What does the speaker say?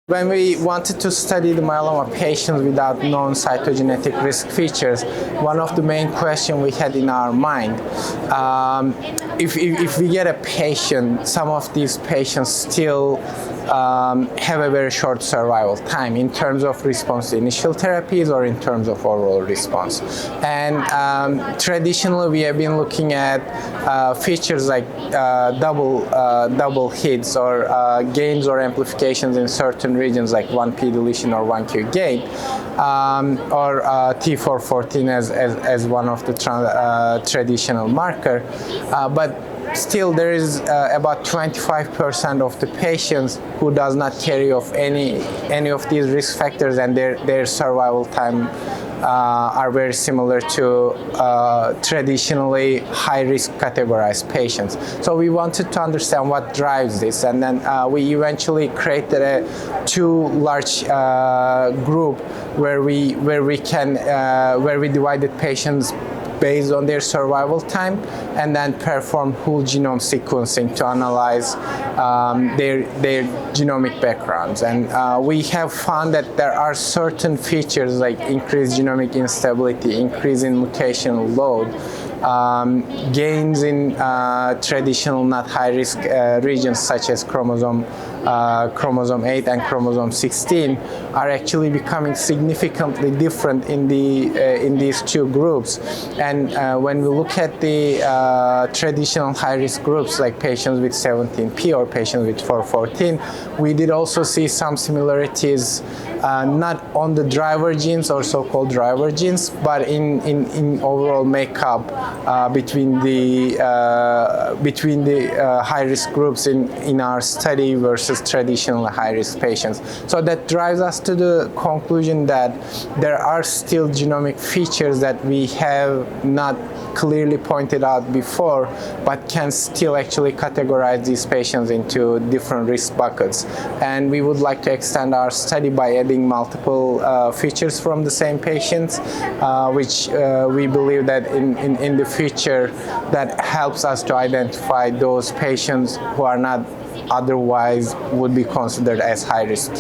When we wanted to study the myeloma patients without known cytogenetic risk features, one of the main questions we had in our mind, if we get a patient, some of these patients still have a very short survival time in terms of response to initial therapies or in terms of overall response. And traditionally we have been looking at features like double hits or gains or amplifications in certain regions like 1p deletion or 1q gain, or T414 as one of the traditional marker, but still there is about 25% of the patients who does not carry of any of these risk factors, and their survival time are very similar to traditionally high-risk categorized patients. So we wanted to understand what drives this, and then we eventually created a two large group where we divided patients based on their survival time, and then perform whole genome sequencing to analyze their genomic backgrounds. And we have found that there are certain features like increased genomic instability, increase in mutational load, gains in traditional not high-risk regions such as chromosome 8 and chromosome 16 are actually becoming significantly different in these two groups. And when we look at the traditional high-risk groups like patients with 17p or patients with 414, we did also see some similarities not on the driver genes or so-called driver genes, but in overall makeup between the high-risk groups in our study versus traditional high-risk patients. So that drives us to the conclusion that there are still genomic features that we have not clearly pointed out before, but can still actually categorize these patients into different risk buckets. And we would like to extend our study by adding multiple features from the same patients, which we believe that in the future that helps us to identify those patients who are not otherwise would be considered as high risk.